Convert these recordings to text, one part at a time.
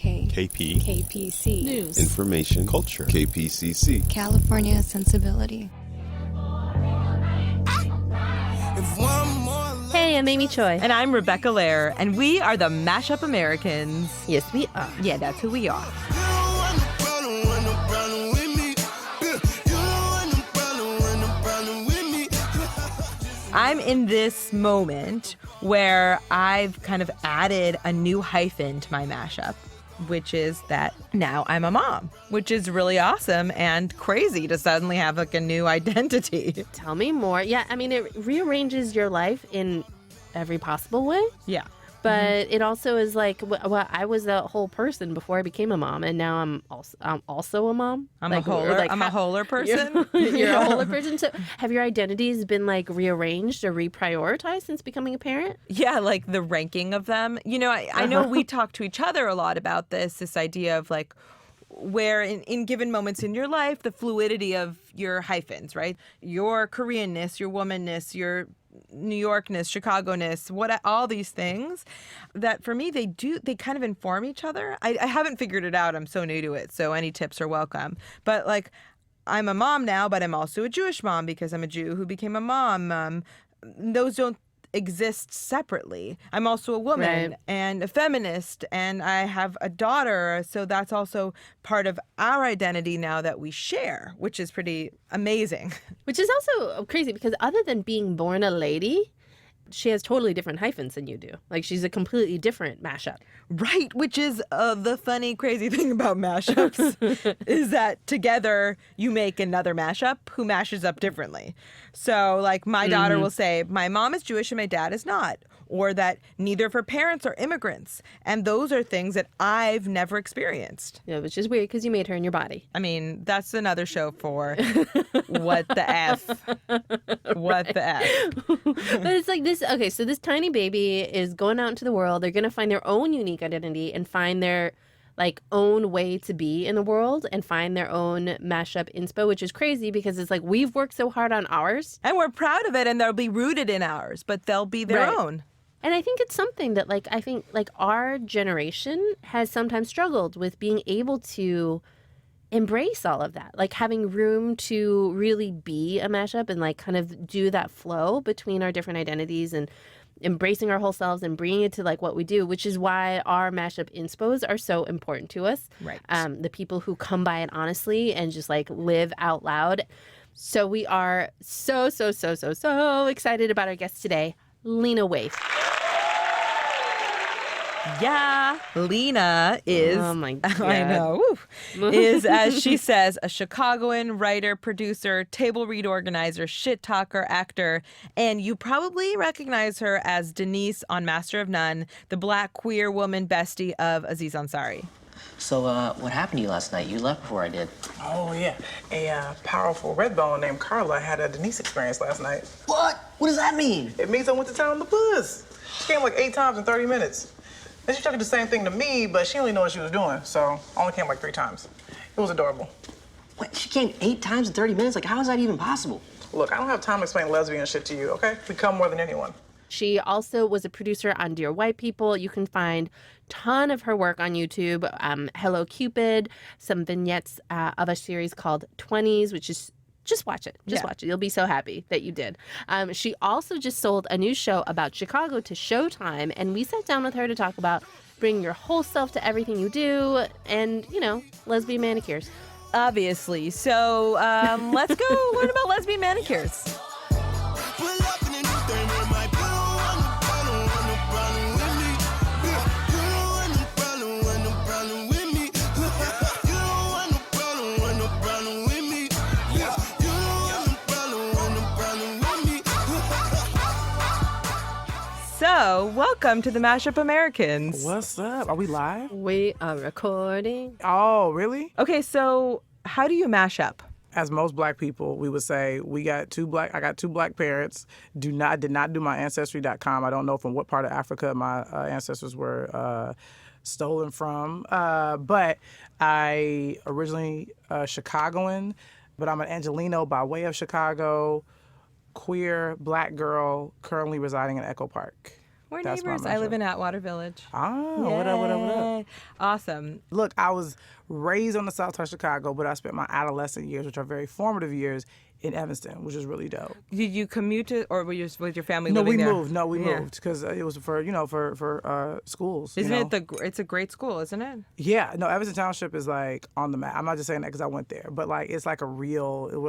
KP. KPC. News. Information. Culture. KPCC. California sensibility. Hey, I'm Amy Choi. And I'm Rebecca Lehrer, and we are the Mashup Americans. Yes, we are. Yeah, that's who we are. I'm in this moment where I've kind of added a new hyphen to my mashup, which is that now I'm a mom, which is really awesome and crazy to suddenly have like a new identity. Tell me more. Yeah, I mean, it rearranges your life in every possible way. Yeah. But it also is like, well, I was a whole person before I became a mom, and now I'm also a mom. I'm like, a wholer person. You're a wholer person. So have your identities been like rearranged or reprioritized since becoming a parent? Yeah, like the ranking of them. You know, I know we talk to each other a lot about this idea of like where in given moments in your life, the fluidity of your hyphens, right? Your Koreanness, your womanness, your New Yorkness, Chicago-ness, all these things that for me, they kind of inform each other. I haven't figured it out. I'm so new to it. So any tips are welcome. But like, I'm a mom now, but I'm also a Jewish mom because I'm a Jew who became a mom. Those don't exist separately. I'm also a woman and a feminist, and I have a daughter. So that's also part of our identity now that we share, which is pretty amazing. Which is also crazy because other than being born a lady, she has totally different hyphens than you do. Like, she's a completely different mashup. Right, which is the funny, crazy thing about mashups is that together you make another mashup who mashes up differently. So, like, my daughter will say, my mom is Jewish and my dad is not. Or that neither of her parents are immigrants. And those are things that I've never experienced. Yeah, which is weird because you made her in your body. I mean, that's another show for what the F. What the F. But it's like this, okay, so this tiny baby is going out into the world. They're going to find their own unique identity and find their like own way to be in the world and find their own mashup inspo, which is crazy because it's like we've worked so hard on ours. And we're proud of it and they'll be rooted in ours, but they'll be their own. And I think it's something that, like, I think, like, our generation has sometimes struggled with being able to embrace all of that. Like, having room to really be a mashup and, like, kind of do that flow between our different identities and embracing our whole selves and bringing it to, like, what we do, which is why our mashup inspos are so important to us. Right. The people who come by it honestly and just, like, live out loud. So we are so excited about our guest today, Lena Waithe. Yeah, Lena is, oh my God. I know, is, as she says, a Chicagoan writer, producer, table read organizer, shit talker, actor, and you probably recognize her as Denise on Master of None, the black queer woman bestie of Aziz Ansari. So, what happened to you last night? You left before I did. Oh, yeah. A powerful redbone named Carla had a Denise experience last night. What? What does that mean? It means I went to town on the bus. She came like 8 times in 30 minutes. And she tried to do the same thing to me, but she only knew what she was doing, so I only came like 3 times. It was adorable. Wait, she came 8 times in 30 minutes? Like, how is that even possible? Look, I don't have time to explain lesbian shit to you, okay? We come more than anyone. She also was a producer on Dear White People. You can find a ton of her work on YouTube. Hello Cupid, some vignettes of a series called 20s, which is just watch it. Just watch it. You'll be so happy that you did. She also just sold a new show about Chicago to Showtime, and we sat down with her to talk about bringing your whole self to everything you do and, you know, lesbian manicures. Obviously. So let's go learn about lesbian manicures. So, welcome to the Mashup Americans. What's up? Are we live? We are recording. Oh, really? Okay, so how do you mash up? As most black people, we would say I got two black parents. Did not do my ancestry.com. I don't know from what part of Africa my ancestors were stolen from. But I originally Chicagoan, but I'm an Angelino by way of Chicago, queer black girl currently residing in Echo Park. We're That's my neighbors. I live mashup. in Atwater Village. Oh, what up, what up, what up? Yay. Awesome. Look, I was raised on the south side of Chicago, but I spent my adolescent years, which are very formative years, in Evanston, which is really dope. Did you commute to, or were you with your family No, living we there? moved. No, we Yeah. moved because it was for schools. Isn't you know? it it's a great school, isn't it? Yeah, no, Evanston Township is like on the map. I'm not just saying that because I went there, but like it's like we're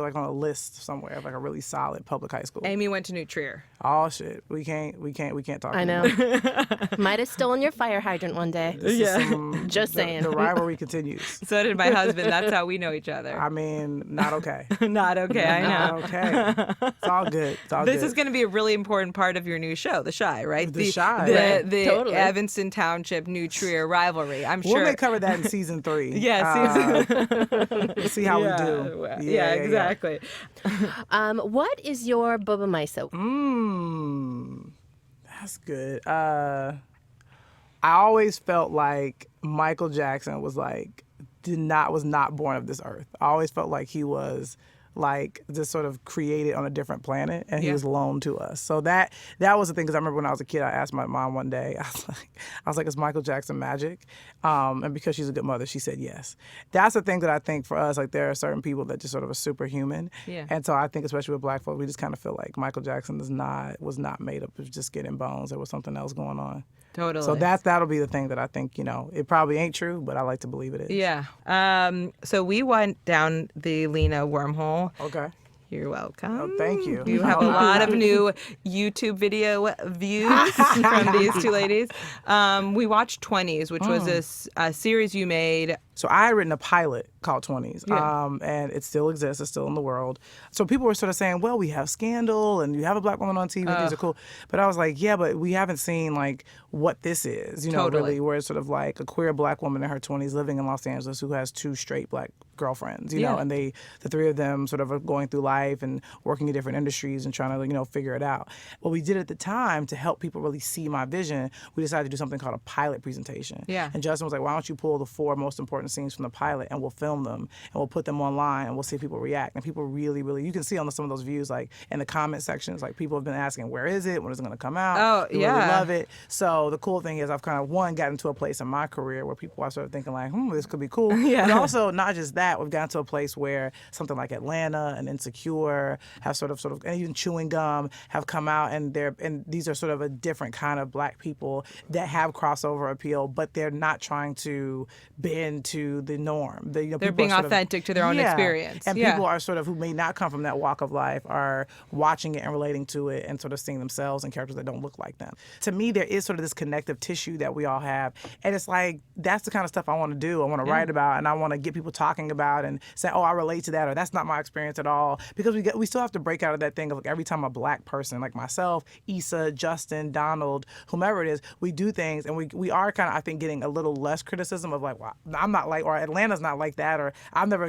like on a list somewhere of like a really solid public high school. Amy went to New Trier. Oh shit, we can't talk. I know. Might have stolen your fire hydrant one day. Just saying. The rivalry continues. So did my husband. That's how we know each other. I mean, not okay. Not okay, I know. Not okay. It's all good. It's all This good. is going to be a really important part of your new show, The Chi, right? The Chi, The, right. the Totally. Evanston Township New Trier rivalry. I'm We'll sure. may cover that in season 3. Yeah, We'll see how we do. well, Yeah, exactly. What is your Bubba Miso? That's good. I always felt like Michael Jackson was not born of this earth. I always felt like he was like just sort of created on a different planet, and he was loaned to us. So that was the thing, because I remember when I was a kid, I asked my mom one day, I was like, is Michael Jackson magic? And because she's a good mother, she said yes. That's the thing that I think for us, like there are certain people that just sort of are superhuman. Yeah. And so I think especially with black folks, we just kind of feel like Michael Jackson was not made up of just skin and bones. There was something else going on. Totally. So that'll be the thing that I think, it probably ain't true, but I like to believe it is. Yeah. So we went down the Lena wormhole. Okay. You're welcome. Oh, thank you. You have a lot of new YouTube video views from these two ladies. We watched 20s, which was a series you made. So I had written a pilot called 20s, Yeah. and it still exists. It's still in the world. So people were sort of saying, well, we have Scandal, and you have a black woman on TV. These are cool. But I was like, yeah, but we haven't seen, like, what this is, Totally. really, where it's sort of like a queer black woman in her 20s living in Los Angeles who has 2 straight black girlfriends, you know, and the 3 of them sort of are going through life and working in different industries and trying to, figure it out. What we did at the time to help people really see my vision, we decided to do something called a pilot presentation. Yeah. And Justin was like, why don't you pull the 4 most important scenes from the pilot and we'll film them and we'll put them online and we'll see if people react. And people really, really, you can see on some of those views, like in the comment sections, like people have been asking, where is it? When is it going to come out? Oh, People yeah. really love it. So the cool thing is I've kind of, gotten to a place in my career where people are sort of thinking like, this could be cool. Yeah. But also not just that, we've gotten to a place where something like Atlanta and Insecure have sort of, and even Chewing Gum have come out, and these are sort of a different kind of black people that have crossover appeal, but they're not trying to bend to the norm. They're They're being authentic to their own experience. And Yeah. people are sort of, who may not come from that walk of life, are watching it and relating to it and sort of seeing themselves in characters that don't look like them. To me, there is sort of this connective tissue that we all have. And it's like, that's the kind of stuff I want to do. I want to write about, and I want to get people talking about and say, oh, I relate to that, or that's not my experience at all. Because we still have to break out of that thing of like every time a black person, like myself, Issa, Justin, Donald, whomever it is, we do things, and we are kind of, I think, getting a little less criticism of like, well, I'm not like, or Atlanta's not like that, or I've never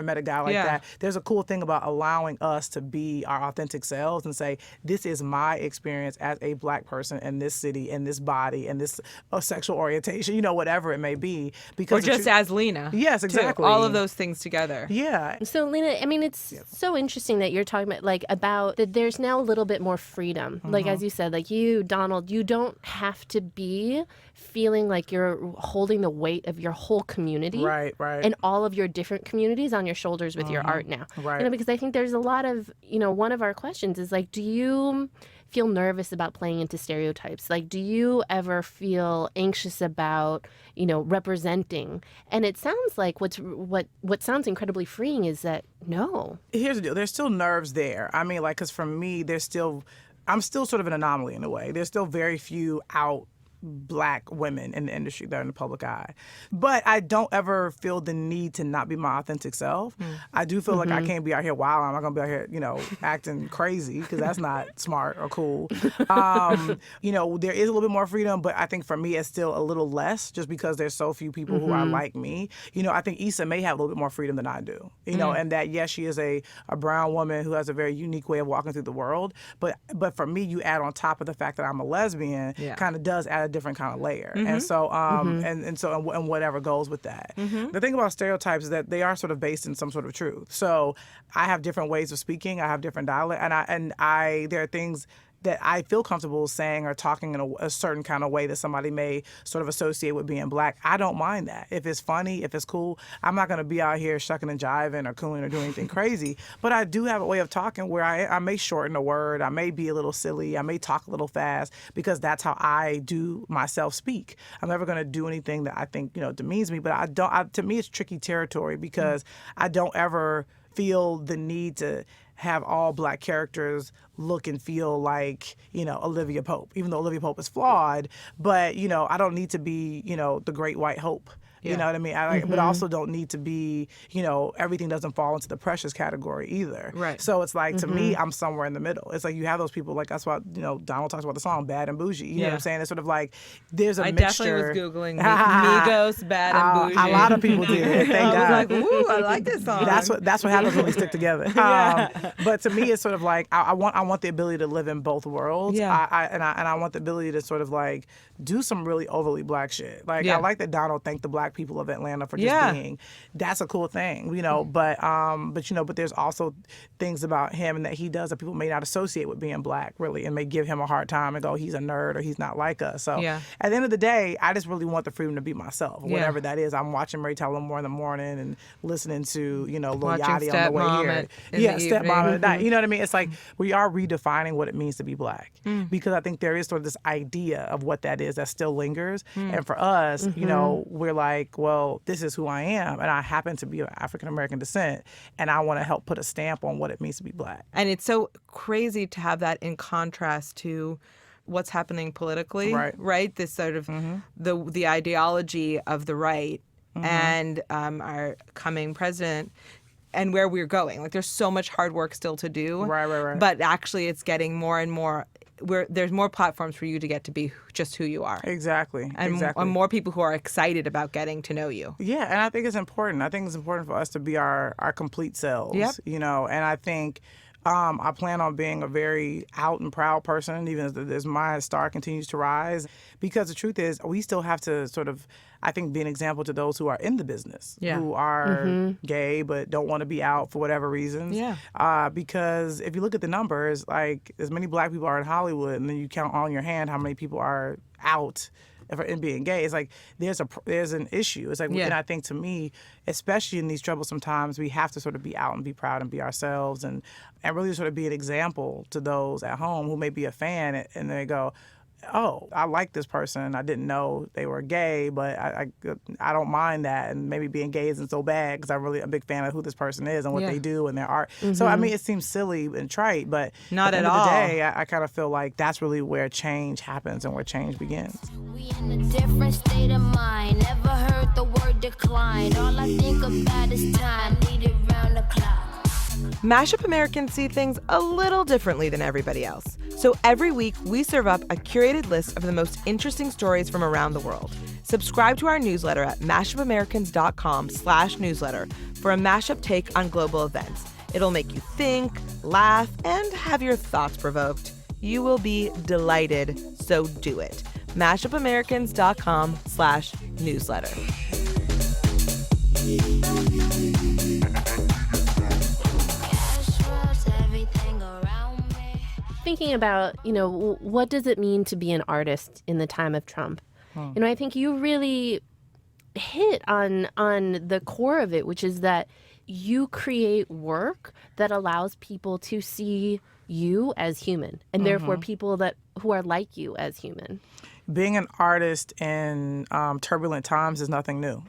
met a guy like that. There's a cool thing about allowing us to be our authentic selves and say, this is my experience as a black person in this city, in this body, in this sexual orientation, whatever it may be. Because Or just as Lena. Yes, too. exactly. All of those things together. Yeah. So, Lena, I mean, it's so interesting that you're talking about that there's now a little bit more freedom. Like, as you said, like you, Donald, you don't have to be feeling like you're holding the weight of your whole community. Right. And all of your different communities on your shoulders with your art now. Right. Because I think there's a lot of, one of our questions is like, do you feel nervous about playing into stereotypes? Like, do you ever feel anxious about, representing? And it sounds like what sounds incredibly freeing is that no. Here's the deal. There's still nerves there. I mean, like, because for me, I'm still sort of an anomaly in a way. There's still very few out black women in the industry that are in the public eye. But I don't ever feel the need to not be my authentic self. I do feel like I can't be out here wild. I'm not going to be out here, acting crazy, because that's not smart or cool. There is a little bit more freedom, but I think for me it's still a little less, just because there's so few people who are like me. I think Issa may have a little bit more freedom than I do. And that, yes, she is a brown woman who has a very unique way of walking through the world. But for me, you add on top of the fact that I'm a lesbian, kind of does add a different kind of layer. And so and whatever goes with that. The thing about stereotypes is that they are sort of based in some sort of truth. So I have different ways of speaking. I have different dialect, and I there are things that I feel comfortable saying or talking in a certain kind of way that somebody may sort of associate with being Black. I don't mind that. If it's funny, if it's cool, I'm not going to be out here shucking and jiving or cooing or doing anything crazy. But I do have a way of talking where I may shorten a word, I may be a little silly, I may talk a little fast, because that's how I do myself speak. I'm never going to do anything that I think, demeans me. But to me, it's tricky territory, because I don't ever feel the need to have all Black characters look and feel like, Olivia Pope, even though Olivia Pope is flawed. But, I don't need to be, the great white hope. You know what I mean? But I also don't need to be, everything doesn't fall into the precious category either. Right. So it's like, to me, I'm somewhere in the middle. It's like you have those people, like that's why, Donald talks about the song Bad and Bougie. You know what I'm saying? It's sort of like there's a I mixture. definitely was Googling Migos, Bad and Bougie. A lot of people did. Thank God. I was like, ooh, I like this song. That's what happens when we stick together. But to me, it's sort of like I want the ability to live in both worlds. Yeah. I want the ability to sort of like do some really overly Black shit. Like I like that Donald thanked the Black people of Atlanta for just being. That's a cool thing, but there's also things about him and that he does that people may not associate with being Black, really, and may give him a hard time and go, he's a nerd or he's not like us. So at the end of the day, I just really want the freedom to be myself, whatever that is. I'm watching Mary Tyler Moore in the morning and listening to Lil Yachty on the way here. Stepmom at night. You know what I mean? It's like we are redefining what it means to be Black, because I think there is sort of this idea of what that is that still lingers. And for us, we're like, well, this is who I am, and I happen to be of African American descent, and I want to help put a stamp on what it means to be Black. And it's so crazy to have that in contrast to what's happening politically, right? This sort of the ideology of the right and our coming president, and where we're going. Like, there's so much hard work still to do. Right. But actually, it's getting more and more. There's more platforms for you to get to be just who you are. Exactly. And more people who are excited about getting to know you. Yeah, and I think it's important. I think it's important for us to be our complete selves. Yep. And I think I plan on being a very out and proud person, even as my star continues to rise. Because the truth is, we still have to sort of, I think, be an example to those who are in the business, who are gay but don't want to be out for whatever reasons. Yeah. Because if you look at the numbers, like, as many Black people are in Hollywood, and then you count on your hand how many people are out in being gay, it's like there's an issue. It's like, and I think, to me, especially in these troublesome times, we have to sort of be out and be proud and be ourselves, and really sort of be an example to those at home who may be a fan, and they go, oh, I like this person. I didn't know they were gay, but I don't mind that. And maybe being gay isn't so bad, because I'm really a big fan of who this person is and what they do and their art. So, I mean, it seems silly and trite, but not at at the end all. of the day, I kind of feel like that's really where change happens and where change begins. We in a different state of mind. Never heard the word decline. All I think about is time. Need it round the clock. Mashup Americans see things a little differently than everybody else. So every week, we serve up a curated list of the most interesting stories from around the world. Subscribe to our newsletter at mashupamericans.com/newsletter for a mashup take on global events. It'll make you think, laugh, and have your thoughts provoked. You will be delighted, so do it. mashupamericans.com/newsletter. Thinking about, what does it mean to be an artist in the time of Trump? I think you really hit on the core of it, which is that you create work that allows people to see you as human, and therefore people who are like you as human. Being an artist in turbulent times is nothing new.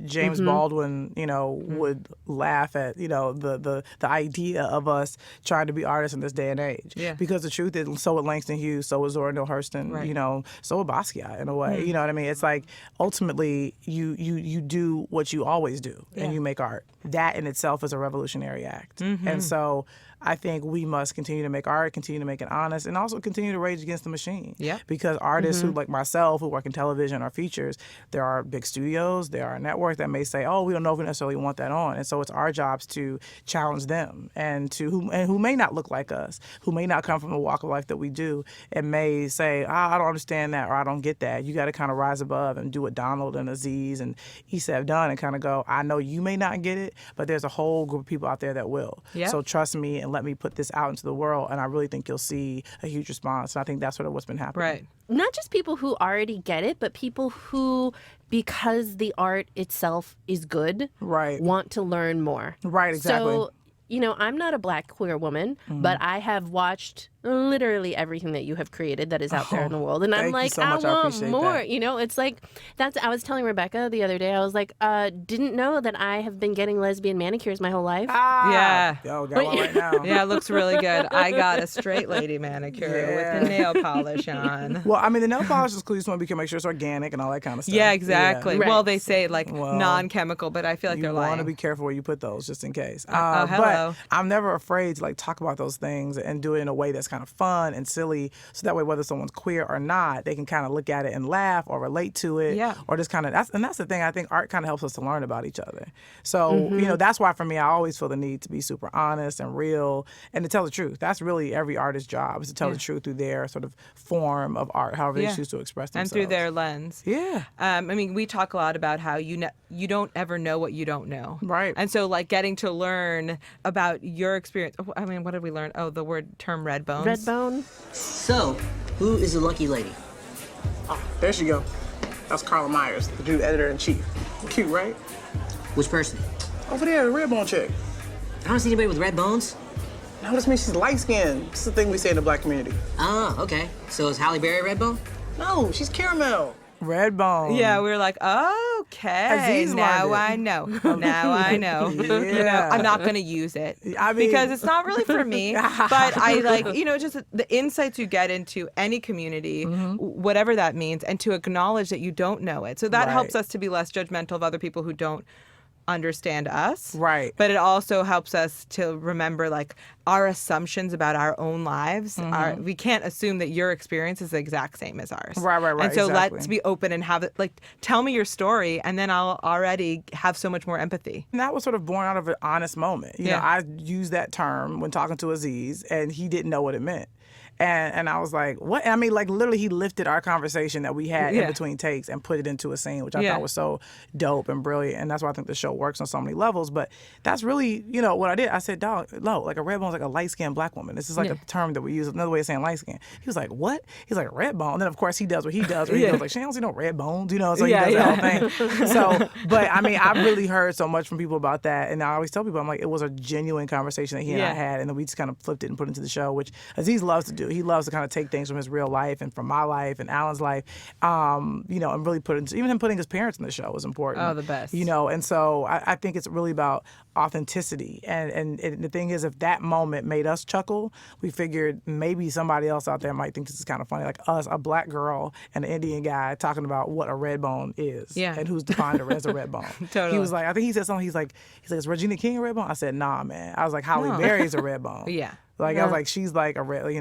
James Baldwin, would laugh at, the idea of us trying to be artists in this day and age. Yeah. Because the truth is, so would Langston Hughes, so would Zora Neale Hurston, so would Basquiat in a way. You know what I mean? It's like, ultimately, you do what you always do, and you make art. That in itself is a revolutionary act. And so I think we must continue to make art, continue to make it honest, and also continue to rage against the machine. Yeah. Because art artists who, like myself, who work in television or features, there are big studios, there are networks that may say, oh, we don't know if we necessarily want that on. And so it's our jobs to challenge them and who may not look like us, who may not come from a walk of life that we do, and may say, I don't understand that, or I don't get that. You got to kind of rise above and do what Donald and Aziz and Issa have done and kind of go, I know you may not get it, but there's a whole group of people out there that will. Yeah. So trust me and let me put this out into the world, and I really think you'll see a huge response. And I think that's sort of what's been happening. Right. Not just people who already get it, but people who, because the art itself is good, want to learn more. Right, exactly. So, I'm not a Black queer woman, but I have watched literally everything that you have created that is out there in the world. And I'm like, so I much. I want appreciate more. that. It's like, I was telling Rebecca the other day, I was like, didn't know that I have been getting lesbian manicures my whole life. Yeah. Yo, got one right now. Yeah, it looks really good. I got a straight lady manicure with the nail polish on. Well, I mean, the nail polish is cool. You just want to make sure it's organic and all that kind of stuff. Yeah, exactly. Right. Well, they say non-chemical, but I feel like they're You want lying. to be careful where you put those, just in case. hello. But I'm never afraid to talk about those things and do it in a way that's kind of fun and silly, so that way whether someone's queer or not, they can kind of look at it and laugh or relate to it. Yeah. Or just kind of that's the thing. I think art kind of helps us to learn about each other. So that's why for me, I always feel the need to be super honest and real and to tell the truth. That's really every artist's job, is to tell the truth through their sort of form of art, however they choose to express themselves. And through their lens. Yeah. I mean, we talk a lot about how you don't ever know what you don't know. Right. And so, getting to learn about your experience. I mean, what did we learn? Oh, the term redbones. Redbone. So, who is the lucky lady? Oh, there she go. That's Carla Myers, the new editor-in-chief. Cute, right? Which person? Over there, the redbone chick. I don't see anybody with red bones. No, this means she's light-skinned. It's the thing we say in the Black community. Ah, okay. So is Halle Berry red bone? No, she's caramel. Redbone. Yeah, we were like, okay, Aziz now learned it. I know. Now I know. Yeah. I'm not going to use it I mean- because it's not really for me. But I just the insights you get into any community, whatever that means, and to acknowledge that you don't know it. So that Right. helps us to be less judgmental of other people who don't understand us. Right. But it also helps us to remember our assumptions about our own lives. We can't assume that your experience is the exact same as ours. Right, And so exactly. let's be open and have it tell me your story, and then I'll already have so much more empathy. And that was sort of born out of an honest moment. You know, I used that term when talking to Aziz, and he didn't know what it meant. And I was like, what? I mean, literally, he lifted our conversation that we had in between takes and put it into a scene, which I thought was so dope and brilliant. And that's why I think the show works on so many levels. But that's really, what I did. I said, dog, no, a red bone's like a light-skinned Black woman. This is a term that we use, another way of saying light-skinned. He was like, what? He's like, red bone. And then, of course, he does what he does. Where he goes like, she don't see no red bones, so he does that whole thing. So, but I mean, I really heard so much from people about that. And I always tell people, I'm like, it was a genuine conversation that he and I had. And then we just kind of flipped it and put it into the show, which Aziz loves to do. He loves to kind of take things from his real life and from my life and Alan's life, and really put it, even him putting his parents in the show was important. Oh, the best. And so I think it's really about authenticity. And the thing is, if that moment made us chuckle, we figured maybe somebody else out there might think this is kind of funny, like us, a Black girl and an Indian guy talking about what a red bone is and who's defined as a red bone. Totally. He was like, I think he said something, he's like, is Regina King a red bone? I said, nah, man. I was like, Halle Berry's a red bone. Yeah. I was like, she's like a red, he's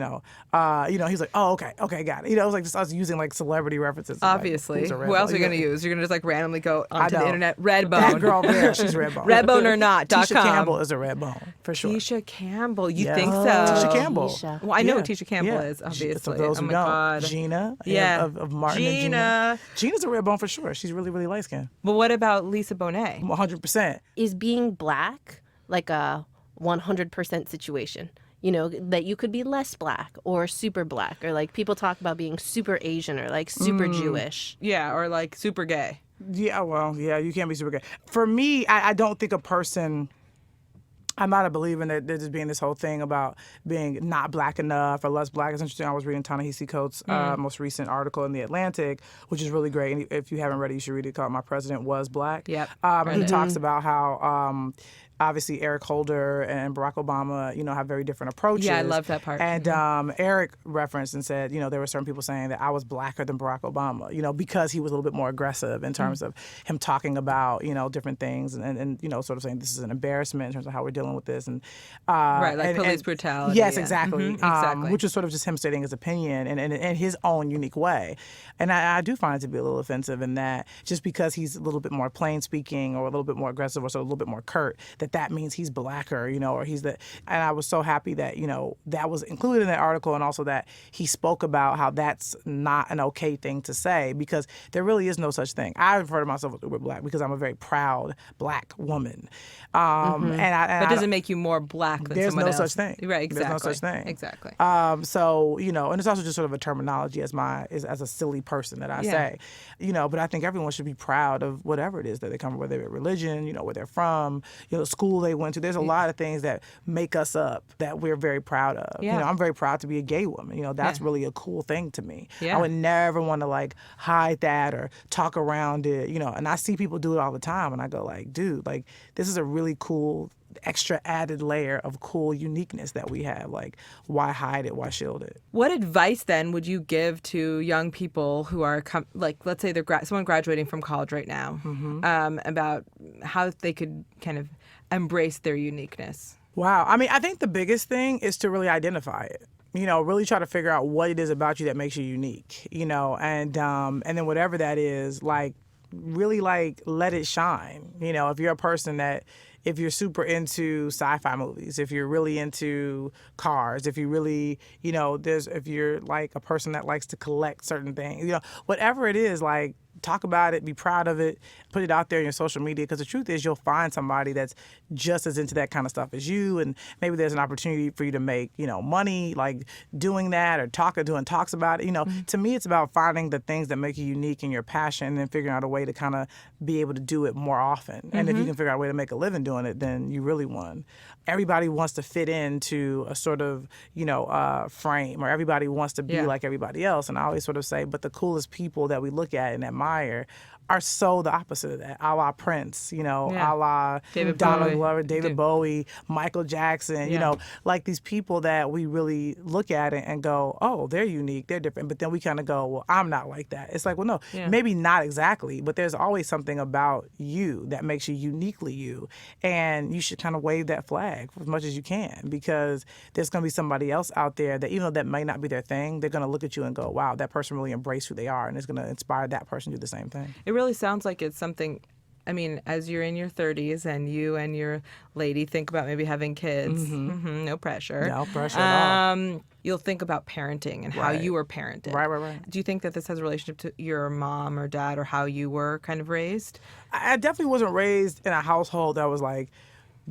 like, oh, okay, got it. It was like just us using celebrity references. Obviously. Who else are you going to use? You're going to just randomly go onto the internet, red bone. That girl there, she's red bone. Redbone or not, Tisha Campbell is a red bone, for sure. Tisha Campbell, you think so? Tisha Campbell. Tisha. Well, I know who Tisha Campbell is, obviously. For those who my don't, God. Gina of Martin Gina. and Gina. Gina's a red bone for sure. She's really, really light skinned. But what about Lisa Bonet? 100%. Is being Black like a 100% situation? That you could be less Black or super Black, or people talk about being super Asian or super Jewish. Yeah, or super gay. Yeah, well, yeah, you can't be super gay. For me, I don't think a person... I'm not a believer in that there's being this whole thing about being not Black enough or less Black. It's interesting. I was reading Ta-Nehisi Coates' most recent article in The Atlantic, which is really great. And if you haven't read it, you should read it, called My President Was Black. Yep. And he talks about how obviously Eric Holder and Barack Obama, have very different approaches. Yeah, I love that part. And Eric referenced and said, there were certain people saying that I was blacker than Barack Obama, because he was a little bit more aggressive in terms of him talking about, different things and sort of saying this is an embarrassment in terms of how we're dealing with this. And right, like police brutality. Yes, yeah. exactly. Exactly. Which was sort of just him stating his opinion in his own unique way. And I do find it to be a little offensive in that just because he's a little bit more plain speaking or a little bit more aggressive or sort of a little bit more curt, that means he's blacker, or he's the. And I was so happy that, that was included in that article, and also that he spoke about how that's not an okay thing to say, because there really is no such thing. I refer to myself as uber black because I'm a very proud black woman. But doesn't make you more black than there's someone no else. such thing. Right, exactly. There's no such thing. Exactly. So, and it's also just sort of a terminology as a silly person that I say, but I think everyone should be proud of whatever it is that they come from, whether they're religion, where they're from, school they went to. There's a lot of things that make us up that we're very proud of. Yeah. I'm very proud to be a gay woman. That's really a cool thing to me. Yeah. I would never want to hide that or talk around it, and I see people do it all the time, and I go dude, this is a really cool extra added layer of cool uniqueness that we have. Why hide it? Why shield it? What advice then would you give to young people who are let's say they're someone graduating from college right now, about how they could kind of embrace their uniqueness? Wow. I mean, I think the biggest thing is to really identify it. Really try to figure out what it is about you that makes you unique. And then whatever that is, really let it shine. If you're a person if you're super into sci-fi movies, if you're really into cars, if you really, if you're a person that likes to collect certain things, whatever it is, talk about it, be proud of it, put it out there in your social media, because the truth is you'll find somebody that's just as into that kind of stuff as you, and maybe there's an opportunity for you to make, money doing that or doing talks about it. To me, it's about finding the things that make you unique and your passion, and then figuring out a way to kind of be able to do it more often. And if you can figure out a way to make a living doing it, then you really won. Everybody wants to fit into a sort of, frame, or everybody wants to be like everybody else. And I always sort of say, but the coolest people that we look at and admire are so the opposite of that, a la Prince, a la Donald Glover, David Bowie, Michael Jackson, these people that we really look at it and go, oh, they're unique, they're different. But then we kind of go, well, I'm not like that. It's well, no, maybe not exactly, but there's always something about you that makes you uniquely you. And you should kind of wave that flag as much as you can, because there's going to be somebody else out there that, even though that may not be their thing, they're going to look at you and go, wow, that person really embraced who they are, and it's going to inspire that person to do the same thing. It really sounds like it's something, I mean, as you're in your 30s and you and your lady think about maybe having kids, no pressure. No pressure at all. You'll think about parenting and how you were parented. Right. Do you think that this has a relationship to your mom or dad, or how you were kind of raised? I definitely wasn't raised in a household that was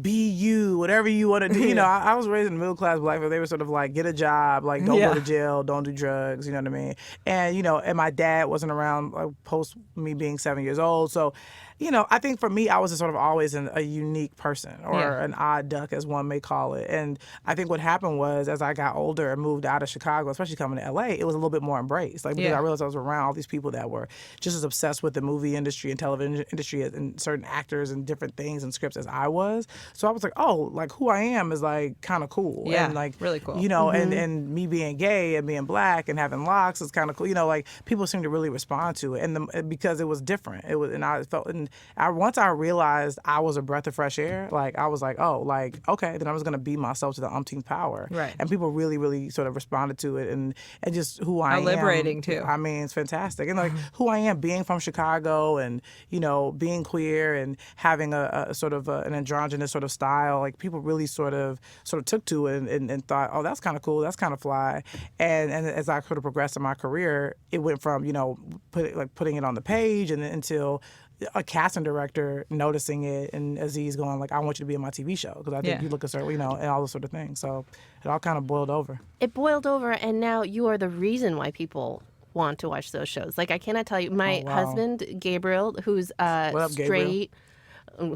be you, whatever you want to do. I was raised in a middle-class black family. They were sort of get a job, don't go to jail, don't do drugs, you know what I mean? And, and my dad wasn't around post me being 7 years old. So, I think for me, I was sort of always a unique person, or an odd duck, as one may call it. And I think what happened was, as I got older and moved out of Chicago, especially coming to LA, it was a little bit more embraced. Because I realized I was around all these people that were just as obsessed with the movie industry and television industry and certain actors and different things and scripts as I was. So I was who I am is kind of cool. Yeah, and really cool. And me being gay and being black and having locks is kind of cool. People seem to really respond to it, and because it was different. It was, and I felt, and once I realized I was a breath of fresh air, I was okay, then I was gonna be myself to the umpteenth power. Right. And people really, really sort of responded to it, and just who I am. Liberating too. I mean, it's fantastic, and who I am, being from Chicago, and being queer and having a sort of an androgynous sort of style. People really sort of took to it and thought, oh, that's kind of cool, that's kind of fly. And as I sort of progressed in my career, it went from putting it on the page, and until a casting director noticing it, and Aziz going I want you to be in my TV show because I think you look a certain, and all those sort of things. So it all kind of boiled over. It boiled over, and now you are the reason why people want to watch those shows. I cannot tell you, my husband Gabriel, who's What up, straight.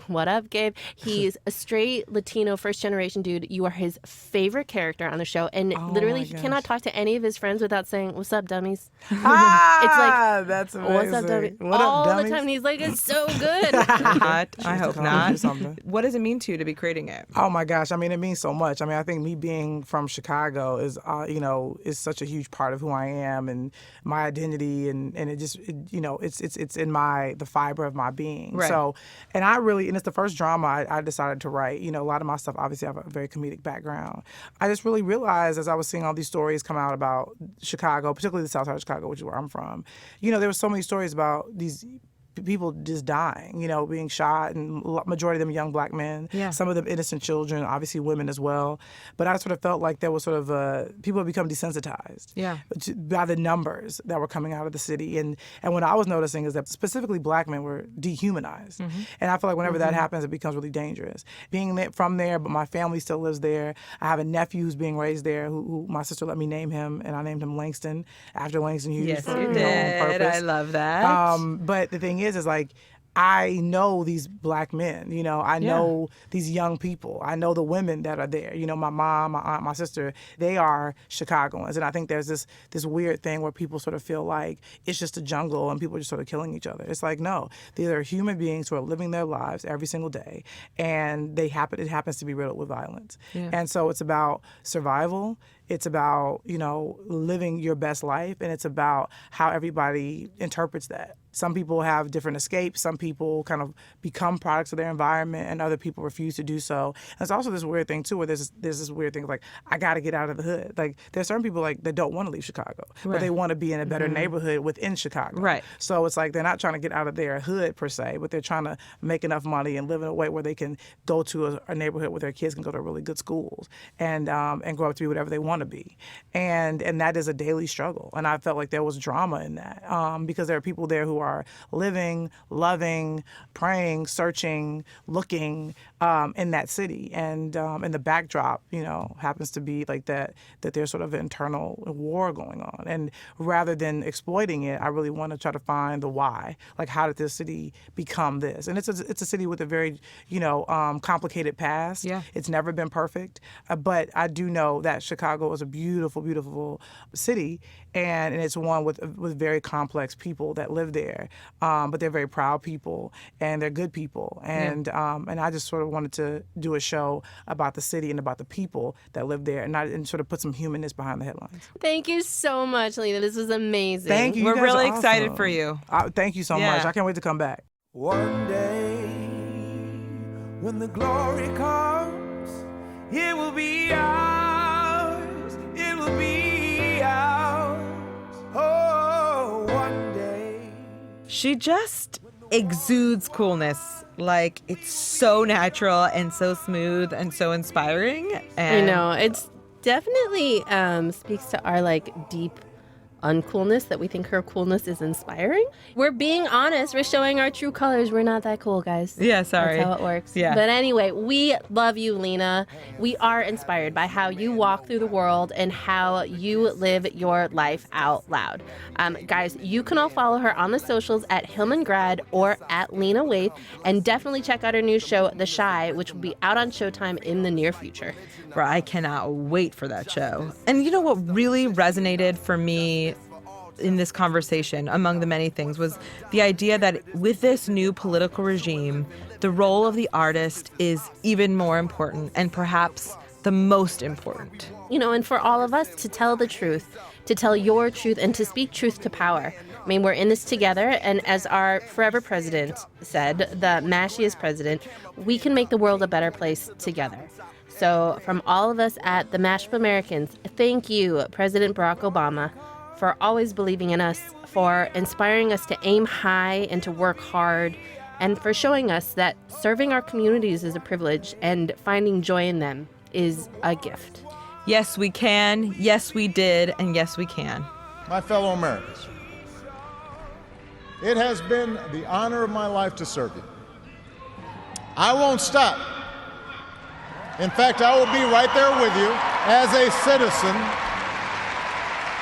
What up, Gabe? He's a straight Latino first-generation dude. You are his favorite character on the show. And literally, he cannot talk to any of his friends without saying, "What's up, dummies?" It's like, that's amazing. "What's up, dummies?" All the time. And he's like, it's so good. I hope not. Something. What does it mean to you to be creating it? Oh my gosh! I mean, it means so much. I mean, I think me being from Chicago is, is such a huge part of who I am and my identity, and it just, it's in the fiber of my being. Right. So, and it's the first drama I decided to write. A lot of my stuff, obviously, I have a very comedic background. I just really realized as I was seeing all these stories come out about Chicago, particularly the South Side of Chicago, which is where I'm from. There were so many stories about these people just dying, being shot, and majority of them young black men, some of them innocent children, obviously women as well. But I sort of felt like there was sort of people had become desensitized by the numbers that were coming out of the city. And what I was noticing is that specifically black men were dehumanized. Mm-hmm. And I feel like whenever that happens, it becomes really dangerous. Being from there, but my family still lives there. I have a nephew who's being raised there, who my sister let me name him, and I named him Langston after Langston Hughes. Yes, for, you on did. purpose. I love that. But the thing is like, I know these black men, I know these young people. I know the women that are there. My mom, my aunt, my sister, they are Chicagoans. And I think there's this weird thing where people sort of feel like it's just a jungle and people are just sort of killing each other. It's like, no, these are human beings who are living their lives every single day. And it happens to be riddled with violence. Yeah. And so it's about survival. It's about, living your best life. And it's about how everybody interprets that. Some people have different escapes. Some people kind of become products of their environment, and other people refuse to do so. And it's also this weird thing too, where there's this weird thing like, I got to get out of the hood. Like there's certain people like that don't want to leave Chicago, but they want to be in a better neighborhood within Chicago. Right. So it's like they're not trying to get out of their hood per se, but they're trying to make enough money and live in a way where they can go to a neighborhood where their kids can go to really good schools and grow up to be whatever they want to be. And that is a daily struggle. And I felt like there was drama in that because there are people there who are living, loving, praying, searching, looking in that city. And the backdrop, happens to be like that there's sort of an internal war going on. And rather than exploiting it, I really want to try to find the why. Like, how did this city become this? And it's a city with a very, complicated past. Yeah. It's never been perfect. But I do know that Chicago is a beautiful, beautiful city. And it's one with very complex people that live there. But they're very proud people, and they're good people. And I just sort of wanted to do a show about the city and about the people that live there, and sort of put some humanness behind the headlines. Thank you so much, Lena. This was amazing. Thank you. We're really excited for you. Thank you so much. I can't wait to come back. One day, when the glory comes, it will be ours. It will be ours. Oh, one day. She just exudes coolness. Like, it's so natural and so smooth and so inspiring. And I know. It's definitely speaks to our deep uncoolness, that we think her coolness is inspiring. We're being honest. We're showing our true colors. We're not that cool, guys. Yeah, sorry. That's how it works. Yeah. But anyway, we love you, Lena. We are inspired by how you walk through the world and how you live your life out loud. Guys, you can all follow her on the socials at Hillman Grad or at Lena Waithe, and definitely check out her new show, The Chi, which will be out on Showtime in the near future. Bro, I cannot wait for that show. And you know what really resonated for me in this conversation, among the many things, was the idea that with this new political regime, the role of the artist is even more important, and perhaps the most important. And for all of us to tell the truth, to tell your truth, and to speak truth to power. I mean, we're in this together, and as our forever president said, the mashiest president, we can make the world a better place together. So from all of us at the Mashup Americans, thank you, President Barack Obama, for always believing in us, for inspiring us to aim high and to work hard, and for showing us that serving our communities is a privilege and finding joy in them is a gift. Yes, we can. Yes, we did. And yes, we can. My fellow Americans, it has been the honor of my life to serve you. I won't stop. In fact, I will be right there with you as a citizen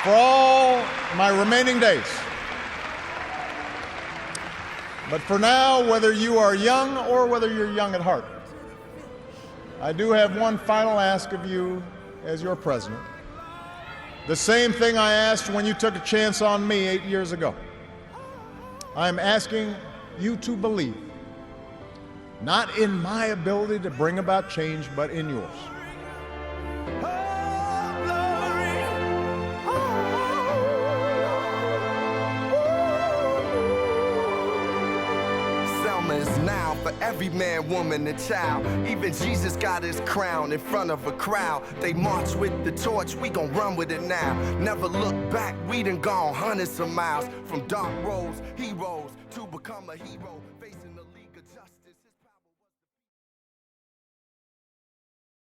for all my remaining days. But for now, whether you are young or whether you're young at heart, I do have one final ask of you as your president. The same thing I asked when you took a chance on me 8 years ago. I'm asking you to believe, not in my ability to bring about change, but in yours. Is now for every man, woman, and child. Even Jesus got his crown in front of a crowd. They march with the torch, we gon' run with it now. Never look back, we done gone hundreds of miles. From dark roads, heroes, to become a hero.